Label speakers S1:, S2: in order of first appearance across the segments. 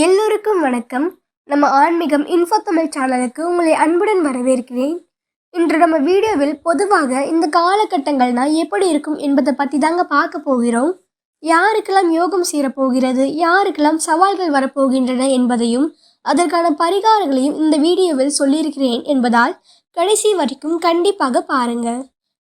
S1: எல்லோருக்கும் வணக்கம். நம்ம ஆன்மீகம் இன்ஃபோ தமிழ் சேனலுக்கு உங்களை அன்புடன் வரவேற்கிறேன். இன்று நம்ம வீடியோவில் பொதுவாக இந்த காலகட்டங்கள்னா எப்படி இருக்கும் என்பதை பற்றி தாங்க பார்க்க போகிறோம். யாருக்கெல்லாம் யோகம் சேரப்போகிறது, யாருக்கெல்லாம் சவால்கள் வரப்போகின்றன என்பதையும் அதற்கான பரிகாரங்களையும் இந்த வீடியோவில் சொல்லியிருக்கிறேன் என்பதால் கடைசி வரைக்கும் கண்டிப்பாக பாருங்க.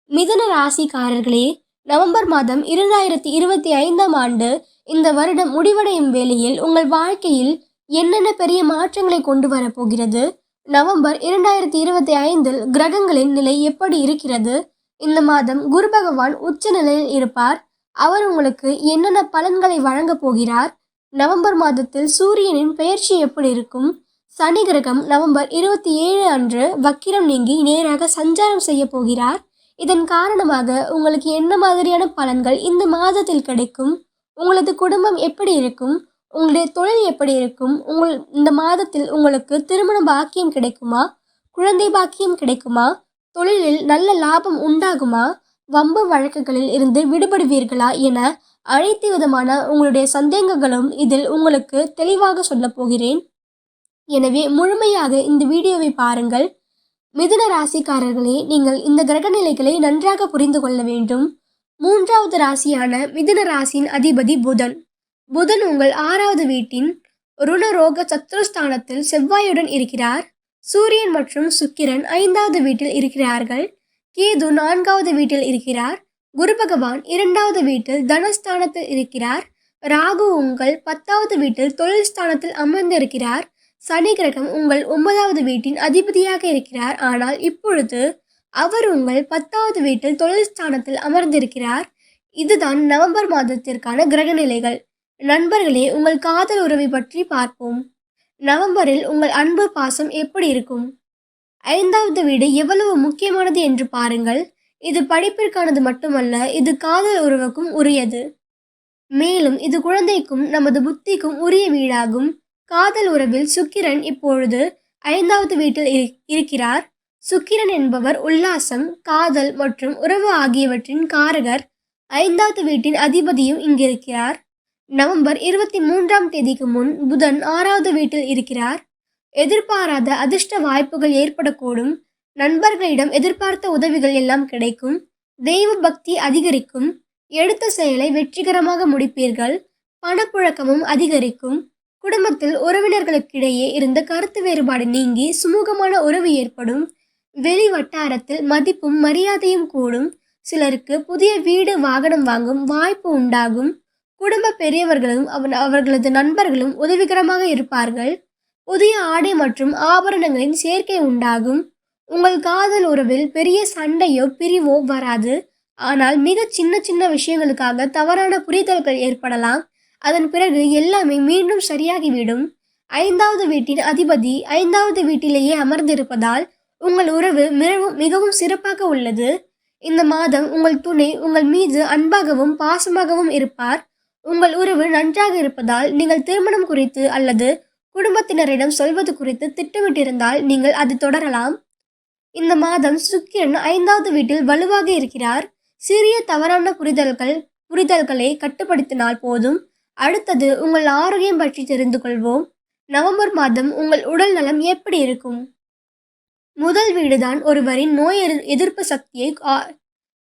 S1: மிதுன ராசிக்காரர்களே, நவம்பர் மாதம் 2025ஆம் ஆண்டு இந்த வருடம் முடிவடையும் வேளையில் உங்கள் வாழ்க்கையில் என்னென்ன பெரிய மாற்றங்களை கொண்டு வரப்போகிறது, நவம்பர் 2025இல் கிரகங்களின் நிலை எப்படி இருக்கிறது, இந்த மாதம் குரு பகவான் உச்ச நிலையில் இருப்பார், அவர் உங்களுக்கு என்னென்ன பலன்களை வழங்கப் போகிறார், நவம்பர் மாதத்தில் சூரியனின் பெயர்ச்சி எப்படி இருக்கும், சனி கிரகம் நவம்பர் 27 அன்று வக்கிரம் நீங்கி நேராக சஞ்சாரம் செய்ய போகிறார், இதன் காரணமாக உங்களுக்கு என்ன மாதிரியான பலன்கள் இந்த மாதத்தில் கிடைக்கும், உங்களது குடும்பம் எப்படி இருக்கும், உங்களுடைய தொழில் எப்படி இருக்கும், இந்த மாதத்தில் உங்களுக்கு திருமண பாக்கியம் கிடைக்குமா, குழந்தை பாக்கியம் கிடைக்குமா, தொழிலில் நல்ல லாபம் உண்டாகுமா, வம்பு வழக்குகளில் இருந்து விடுபடுவீர்களா என அனைத்து விதமான உங்களுடைய சந்தேகங்களும் இதில் உங்களுக்கு தெளிவாக சொல்ல போகிறேன். எனவே முழுமையாக இந்த வீடியோவை பாருங்கள். மிதுன ராசிக்காரர்களே, நீங்கள் இந்த கிரக நிலைகளை நன்றாக புரிந்து கொள்ள வேண்டும். மூன்றாவது ராசியான மிதுன ராசியின் அதிபதி புதன். புதன் உங்கள் 6வது வீட்டின் ருணரோக சத்ருஸ்தானத்தில் செவ்வாயுடன் இருக்கிறார். சூரியன் மற்றும் சுக்கிரன் 5வது வீட்டில் இருக்கிறார்கள். கேது 4வது வீட்டில் இருக்கிறார். குரு பகவான் 2வது வீட்டில் தனஸ்தானத்தில் இருக்கிறார். ராகு உங்கள் 10வது வீட்டில் தொழில் ஸ்தானத்தில் அமர்ந்திருக்கிறார். சனி கிரகம் உங்கள் 9வது வீட்டின் அதிபதியாக இருக்கிறார். ஆனால் இப்பொழுது அவர் உங்கள் 10வது வீட்டில் தொழில் ஸ்தானத்தில் அமர்ந்திருக்கிறார். இதுதான் நவம்பர் மாதத்திற்கான கிரக நிலைகள். நண்பர்களே, உங்கள் காதல் உறவை பற்றி பார்ப்போம். நவம்பரில் உங்கள் அன்பு பாசம் எப்படி இருக்கும்? 5வது வீடு எவ்வளவு முக்கியமானது என்று பாருங்கள். இது படிப்பிற்கானது மட்டுமல்ல, இது காதல் உறவுக்கும் உரியது. மேலும் இது குழந்தைக்கும் நமது புத்திக்கும் உரிய வீடாகும். காதல் உறவில் சுக்கிரன் இப்பொழுது 5வது வீட்டில் இருக்கிறார். சுக்கிரன் என்பவர் உல்லாசம், காதல் மற்றும் உறவு ஆகியவற்றின் காரகர். 5வது வீட்டின் அதிபதியும் இங்கிருக்கிறார். நவம்பர் 23ஆம் தேதிக்கு முன் புதன் 6வது வீட்டில் இருக்கிறார். எதிர்பாராத அதிர்ஷ்ட வாய்ப்புகள் ஏற்படக்கூடும். நண்பர்களிடம் எதிர்பார்த்த உதவிகள் எல்லாம் கிடைக்கும். தெய்வ பக்தி அதிகரிக்கும். எடுத்த செயலை வெற்றிகரமாக முடிப்பீர்கள். பணப்புழக்கமும் அதிகரிக்கும். குடும்பத்தில் உறவினர்களுக்கிடையே இருந்த கருத்து வேறுபாடு நீங்கி சுமூகமான உறவு ஏற்படும். வெளி வட்டாரத்தில் மதிப்பும் மரியாதையும் கூடும். சிலருக்கு புதிய வீடு வாகனம் வாங்கும் வாய்ப்பு உண்டாகும். குடும்ப பெரியவர்களும் அவர்களது நண்பர்களும் உதவிகரமாக இருப்பார்கள். புதிய ஆடை மற்றும் ஆபரணங்களின் சேர்க்கை உண்டாகும். உங்கள் காதல் உறவில் பெரிய சண்டையோ பிரிவோ வராது. ஆனால் மிக சின்ன சின்ன விஷயங்களுக்காக தவறான புரிதல்கள் ஏற்படலாம். அதன் பிறகு எல்லாமே மீண்டும் சரியாகிவிடும். 5வது வீட்டின் அதிபதி 5வது வீட்டிலேயே அமர்ந்திருப்பதால் உங்கள் உறவு மிகவும் சிறப்பாக உள்ளது. இந்த மாதம் உங்கள் துணை உங்கள் மீது அன்பாகவும் பாசமாகவும் இருப்பார். உங்கள் உறவு நன்றாக இருப்பதால் நீங்கள் திருமணம் குறித்து அல்லது குடும்பத்தினரிடம் சொல்வது குறித்து திட்டமிட்டிருந்தால் நீங்கள் அது தொடரலாம். இந்த மாதம் சுக்கிரன் 5வது வீட்டில் வலுவாக இருக்கிறார். சிறிய தவறான புரிதல்களை கட்டுப்படுத்தினால் போதும். அடுத்தது உங்கள் ஆரோக்கியம் பற்றி தெரிந்து கொள்வோம். நவம்பர் மாதம் உங்கள் உடல் நலம் எப்படி இருக்கும்? முதல் வீடுதான் ஒருவரின் நோய் எதிர்ப்பு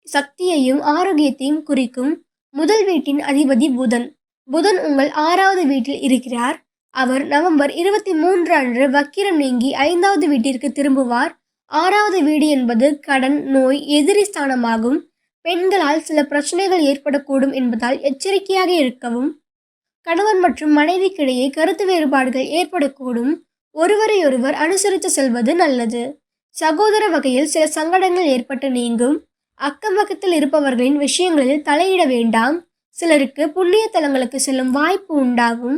S1: சக்தியையும் ஆரோக்கியத்தையும் குறிக்கும். முதல் வீட்டின் அதிபதி புதன். புதன் உங்கள் 6வது வீட்டில் இருக்கிறார். அவர் நவம்பர் 23 அன்று வக்கிரம் நீங்கி 5வது வீட்டிற்கு திரும்புவார். 6வது வீடு என்பது கடன், நோய், எதிரி ஸ்தானமாகும். பெண்களால் சில பிரச்சனைகள் ஏற்படக்கூடும் என்பதால் எச்சரிக்கையாக இருக்கவும். கணவன் மற்றும் மனைவிக்கிடையே கருத்து வேறுபாடுகள் ஏற்படக்கூடும். ஒருவரையொருவர் அனுசரித்து செல்வது நல்லது. சகோதர வகையில் சில சங்கடங்கள் ஏற்பட்டு நீங்கும். அக்கம் பக்கத்தில் இருப்பவர்களின் விஷயங்களில் தலையிட வேண்டாம். சிலருக்கு புண்ணிய தலங்களுக்கு செல்லும் வாய்ப்பு உண்டாகும்.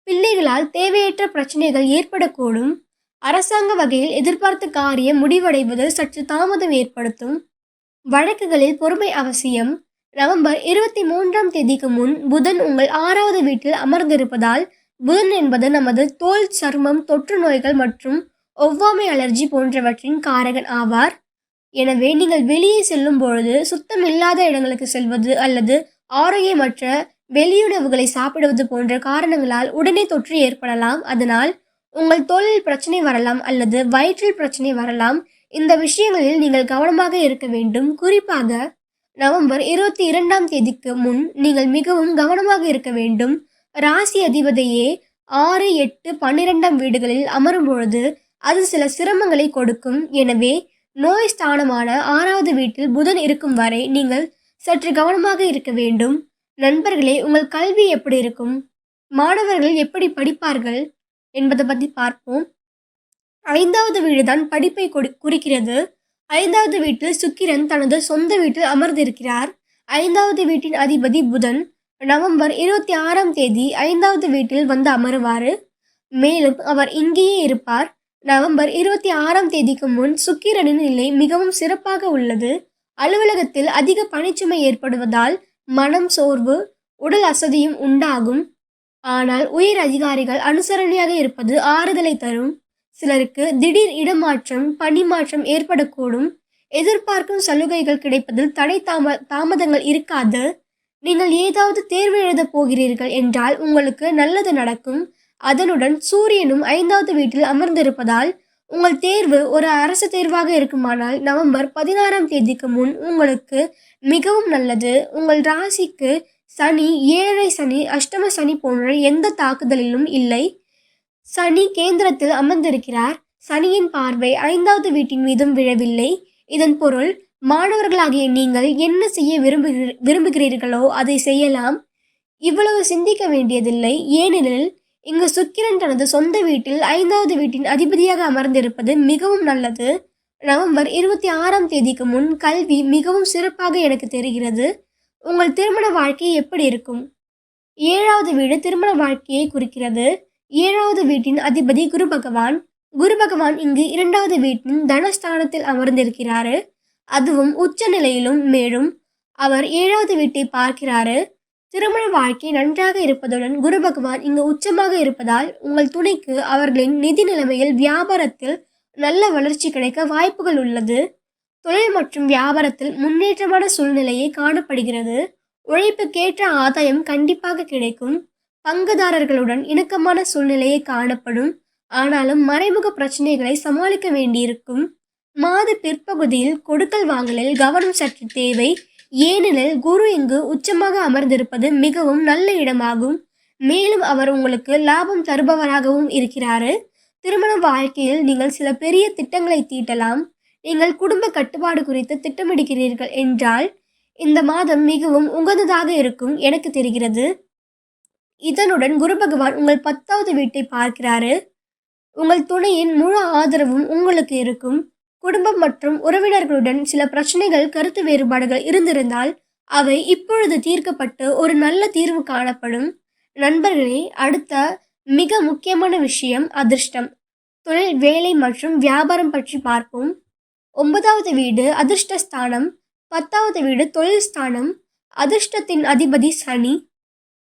S1: பிள்ளைகளால் தேவையற்ற பிரச்சனைகள் ஏற்படக்கூடும். அரசாங்க வகையில் எதிர்பார்த்த காரியம் முடிவடைவதில் சற்று தாமதம் ஏற்படுத்தும். வழக்குகளில் பொறுமை அவசியம். நவம்பர் 23ஆம் தேதிக்கு முன் புதன் உங்கள் 6வது வீட்டில் அமர்ந்திருப்பதால் புதன் என்பது நமது தோல், சருமம், தொற்று நோய்கள் மற்றும் ஒவ்வாமை, அலர்ஜி போன்றவற்றின் காரகன் ஆவார். எனவே நீங்கள் வெளியே செல்லும் பொழுது சுத்தம் இல்லாத இடங்களுக்கு செல்வது அல்லது ஆரோக்கியமற்ற வெளியுணவுகளை சாப்பிடுவது போன்ற காரணங்களால் உடனே தொற்று ஏற்படலாம். அதனால் உங்கள் தோலில் பிரச்சனை வரலாம் அல்லது வயிற்றில் பிரச்சனை வரலாம். இந்த விஷயங்களில் நீங்கள் கவனமாக இருக்க வேண்டும். குறிப்பாக நவம்பர் 22ஆம் தேதிக்கு முன் நீங்கள் மிகவும் கவனமாக இருக்க வேண்டும். ராசி அதிபதியே 6, 8, 12ஆம் வீடுகளில் அமரும் பொழுது அது சில சிரமங்களை கொடுக்கும். எனவே நோய் ஸ்தானமான 6வது வீட்டில் புதன் இருக்கும் வரை நீங்கள் சற்று கவனமாக இருக்க வேண்டும். நண்பர்களே, உங்கள் கல்வி எப்படி இருக்கும்? மாணவர்கள் எப்படி படிப்பார்கள் என்பதை பற்றி பார்ப்போம். 5வது வீடு தான் படிப்பை குறிக்கிறது. 5வது வீட்டில் சுக்கிரன் தனது சொந்த வீட்டில் அமர்ந்திருக்கிறார். 5வது வீட்டின் அதிபதி புதன் நவம்பர் 26ஆம் தேதி 5வது வீட்டில் வந்து அமருவார். மேலும் அவர் இங்கேயே இருப்பார். நவம்பர் 26ஆம் தேதிக்கு முன் சுக்கிரனின் நிலை மிகவும் சிறப்பாக உள்ளது. அலுவலகத்தில் அதிக பணிச்சுமை ஏற்படுவதால் மனம் சோர்வு, உடல் அசதியும் உண்டாகும். ஆனால் உயர் அதிகாரிகள் அனுசரணையாக இருப்பது ஆறுதலை தரும். சிலருக்கு திடீர் இடமாற்றம், பணி மாற்றம் ஏற்படக்கூடும். எதிர்பார்க்கும் சலுகைகள் கிடைப்பதில் தாமதங்கள் இருக்காது. நீங்கள் ஏதாவது தேர்வு எழுதப் போகிறீர்கள் என்றால் உங்களுக்கு நல்லது நடக்கும். அதனுடன் சூரியனும் 5வது வீட்டில் அமர்ந்திருப்பதால் உங்கள் தேர்வு ஒரு அரசு தேர்வாக இருக்குமானால் நவம்பர் 16ஆம் தேதிக்கு முன் உங்களுக்கு மிகவும் நல்லது. உங்கள் ராசிக்கு சனி, 7 சனி, அஷ்டம சனி போன்ற எந்த தாக்குதலிலும் இல்லை. சனி கேந்திரத்தில் அமர்ந்திருக்கிறார். சனியின் பார்வை 5வது வீட்டின் மீதும் விழவில்லை. இதன் பொருள் மாணவர்களாகிய நீங்கள் என்ன செய்ய விரும்புகிறீர்களோ அதை செய்யலாம். இவ்வளவு சிந்திக்க வேண்டியதில்லை. ஏனெனில் இங்கு சுக்கிரன் தனது சொந்த வீட்டில் 5வது வீட்டின் அதிபதியாக அமர்ந்திருப்பது மிகவும் நல்லது. நவம்பர் 26ஆம் தேதிக்கு முன் கல்வி மிகவும் சிறப்பாக எனக்கு தெரிகிறது. உங்கள் திருமண வாழ்க்கை எப்படி இருக்கும்? 7வது வீடு திருமண வாழ்க்கையை குறிக்கிறது. 7வது வீட்டின் அதிபதி குரு பகவான். குரு பகவான் இங்கு 2வது வீட்டின் தனஸ்தானத்தில் அமர்ந்திருக்கிறாரு. அதுவும் உச்ச நிலையிலும். மேலும் அவர் 7வது வீட்டை பார்க்கிறாரு. திருமண வாழ்க்கை நன்றாக இருப்பதுடன் குரு பகவான் இங்கு உச்சமாக இருப்பதால் உங்கள் துணைக்கு அவர்களின் நிதி நிலைமையில், வியாபாரத்தில் நல்ல வளர்ச்சி கிடைக்க வாய்ப்புகள் உள்ளது. தொழில் மற்றும் வியாபாரத்தில் முன்னேற்றமான சூழ்நிலையை காணப்படுகிறது. உழைப்புக்கேற்ற ஆதாயம் கண்டிப்பாக கிடைக்கும். பங்குதாரர்களுடன் இணக்கமான சூழ்நிலையை காணப்படும். ஆனாலும் மறைமுக பிரச்சனைகளை சமாளிக்க வேண்டியிருக்கும். மாத பிற்பகுதியில் கொடுக்கல் வாங்கலில் கவனம் சற்று தேவை. ஏனெனில் குரு இங்கு உச்சமாக அமர்ந்திருப்பது மிகவும் நல்ல இடமாகும். மேலும் அவர் உங்களுக்கு லாபம் தருபவராகவும் இருக்கிறாரு. திருமண வாழ்க்கையில் நீங்கள் சில பெரிய திட்டங்களை தீட்டலாம். நீங்கள் குடும்ப கட்டுப்பாடு குறித்து திட்டமிடுகிறீர்கள் என்றால் இந்த மாதம் மிகவும் உகந்ததாக இருக்கும் எனக்கு தெரிகிறது. இதனுடன் குரு பகவான் உங்கள் 10வது வீட்டை பார்க்கிறாரு. உங்கள் துணையின் முழு ஆதரவும் உங்களுக்கு இருக்கும். குடும்பம் மற்றும் உறவினர்களுடன் சில பிரச்சனைகள், கருத்து வேறுபாடுகள் இருந்திருந்தால் அவை இப்பொழுது தீர்க்கப்பட்டு ஒரு நல்ல தீர்வு காணப்படும். நண்பர்களே, அடுத்த மிக முக்கியமான விஷயம் அதிர்ஷ்டம், தொழில், வேலை மற்றும் வியாபாரம் பற்றி பார்ப்போம். 9வது வீடு அதிர்ஷ்டஸ்தானம். 10வது வீடு தொழில் ஸ்தானம். அதிர்ஷ்டத்தின் அதிபதி சனி.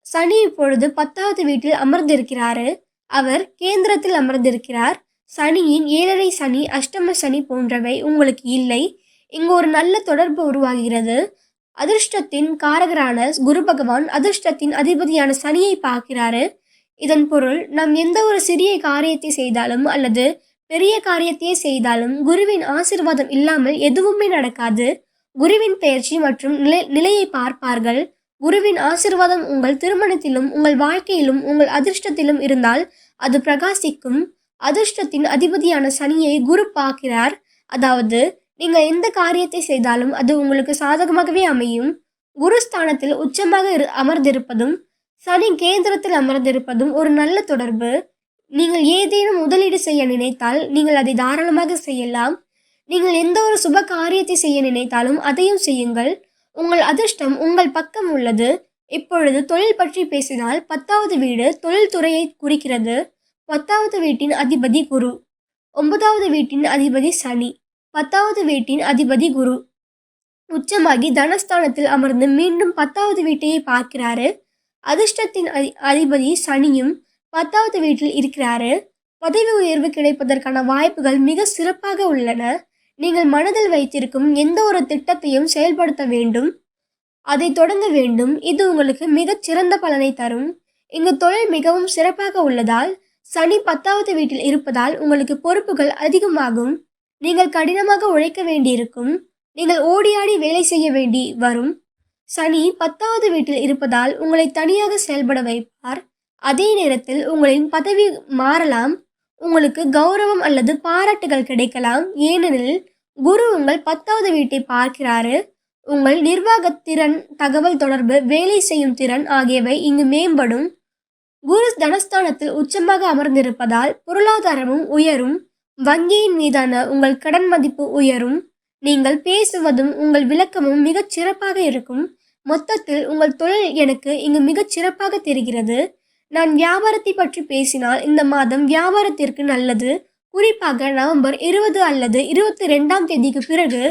S1: சனி இப்பொழுது 10வது வீட்டில் அமர்ந்திருக்கிறாரு. அவர் கேந்திரத்தில் அமர்ந்திருக்கிறார். சனியின் 7 சனி, அஷ்டம சனி போன்றவை உங்களுக்கு இல்லை. இங்கு ஒரு நல்ல தொடர்பு உருவாகிறது. அதிர்ஷ்டத்தின் காரகரான குரு பகவான் அதிர்ஷ்டத்தின் அதிபதியான சனியை பார்க்கிறாரு. இதன் பொருள் நாம் எந்த ஒரு சிறிய காரியத்தை செய்தாலும் அல்லது பெரிய காரியத்தையே செய்தாலும் குருவின் ஆசீர்வாதம் இல்லாமல் எதுவுமே நடக்காது. குருவின் பெயர்ச்சி மற்றும் நிலையை பார்ப்பார்கள். குருவின் ஆசீர்வாதம் உங்கள் திருமணத்திலும் உங்கள் வாழ்க்கையிலும் உங்கள் அதிர்ஷ்டத்திலும் இருந்தால் அது பிரகாசிக்கும். அதிர்ஷ்டத்தின் அதிபதியான சனியை குரு பார்க்கிறார். அதாவது நீங்கள் எந்த காரியத்தை செய்தாலும் அது உங்களுக்கு சாதகமாகவே அமையும். குருஸ்தானத்தில் உச்சமாக அமர்ந்திருப்பதும் சனி கேந்திரத்தில் அமர்ந்திருப்பதும் ஒரு நல்ல தொடர்பு. நீங்கள் ஏதேனும் முதலீடு செய்ய நினைத்தால் நீங்கள் அதை தாராளமாக செய்யலாம். நீங்கள் எந்த ஒரு சுப காரியத்தை செய்ய நினைத்தாலும் அதையும் செய்யுங்கள். உங்கள் அதிர்ஷ்டம் உங்கள் பக்கம் உள்ளது. இப்பொழுது தொழில் பற்றி பேசினால் 10வது வீடு தொழில்துறையை குறிக்கிறது. 10வது வீட்டின் அதிபதி குரு. 9வது வீட்டின் அதிபதி சனி. 10வது வீட்டின் அதிபதி குரு உச்சமாகி தனஸ்தானத்தில் அமர்ந்து மீண்டும் 10வது வீட்டையை பார்க்கிறாரு. அதிர்ஷ்டத்தின் அதிபதி சனியும் 10வது வீட்டில் இருக்கிறாரு. பதவி உயர்வு கிடைப்பதற்கான வாய்ப்புகள் மிக சிறப்பாக உள்ளன. நீங்கள் மனதில் வைத்திருக்கும் எந்த ஒரு திட்டத்தையும் செயல்படுத்த வேண்டும். அதை தொடங்க வேண்டும். இது உங்களுக்கு மிகச் சிறந்த பலனை தரும். இங்கு தொழில் மிகவும் சிறப்பாக உள்ளதால் சனி 10வது வீட்டில் இருப்பதால் உங்களுக்கு பொறுப்புகள் அதிகமாகும். நீங்கள் கடினமாக உழைக்க வேண்டியிருக்கும். நீங்கள் ஓடியாடி வேலை செய்ய வேண்டி வரும். சனி 10வது வீட்டில் இருப்பதால் உங்களை தனியாக செயல்பட வைப்பார். அதே நேரத்தில் உங்களின் பதவி மாறலாம். உங்களுக்கு கௌரவம் அல்லது பாராட்டுகள் கிடைக்கலாம். ஏனெனில் குரு உங்கள் 10வது வீட்டை பார்க்கிறாரு. உங்கள் நிர்வாகத்திறன், தகவல் தொடர்பு, வேலை செய்யும் திறன் ஆகியவை இங்கு மேம்படும். குரு தனஸ்தானத்தில் உச்சமாக அமர்ந்திருப்பதால் பொருளாதாரமும் உயரும். வங்கியின் மீதான உங்கள் கடன் மதிப்பு உயரும். நீங்கள் பேசுவதும் உங்கள் விளக்கமும் மிகச் சிறப்பாக இருக்கும். மொத்தத்தில் உங்கள் தொழில் எனக்கு இங்கு மிகச் சிறப்பாக தெரிகிறது. நான் வியாபாரத்தை பற்றி பேசினால் இந்த மாதம் வியாபாரத்திற்கு நல்லது. குறிப்பாக நவம்பர் 20 அல்லது 22ஆம் தேதிக்கு பிறகு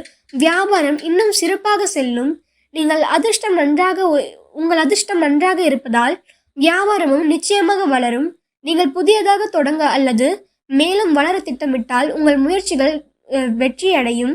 S1: வியாபாரம் இன்னும் சிறப்பாக செல்லும். உங்கள் அதிர்ஷ்டம் நன்றாக இருப்பதால் வியாபாரமும் நிச்சயமாக வளரும். நீங்கள் புதியதாக தொடங்க அல்லது மேலும் வளர திட்டமிட்டால் உங்கள் முயற்சிகள் வெற்றியடையும்.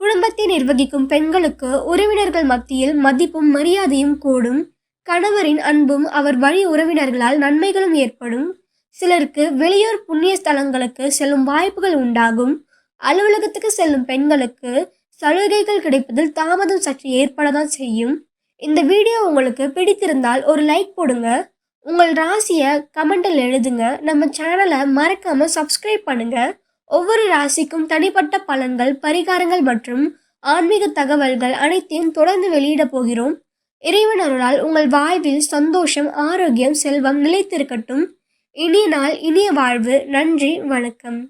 S1: குடும்பத்தை நிர்வகிக்கும் பெண்களுக்கு உறவினர்கள் மத்தியில் மதிப்பும் மரியாதையும் கூடும். கணவரின் அன்பும் அவர் வழி உறவினர்களால் நன்மைகளும் ஏற்படும். சிலருக்கு வெளியூர் புண்ணிய ஸ்தலங்களுக்கு செல்லும் வாய்ப்புகள் உண்டாகும். அலுவலகத்துக்கு செல்லும் பெண்களுக்கு சலுகைகள் கிடைப்பதில் தாமதம் சற்று ஏற்படத்தான் செய்யும். இந்த வீடியோ உங்களுக்கு பிடித்திருந்தால் ஒரு லைக் போடுங்க. உங்கள் ராசியை கமெண்டில் எழுதுங்க. நம்ம சேனலை மறக்காம சப்ஸ்கிரைப் பண்ணுங்க. ஒவ்வொரு ராசிக்கும் தனிப்பட்ட பலன்கள், பரிகாரங்கள் மற்றும் ஆன்மீக தகவல்கள் அனைத்தையும் தொடர்ந்து வெளியிட போகிறோம். இறைவன் அருளால் உங்கள் வாழ்வில் சந்தோஷம், ஆரோக்கியம், செல்வம் நிலைத்திருக்கட்டும். இனிய நாள், இனிய வாழ்வு. நன்றி, வணக்கம்.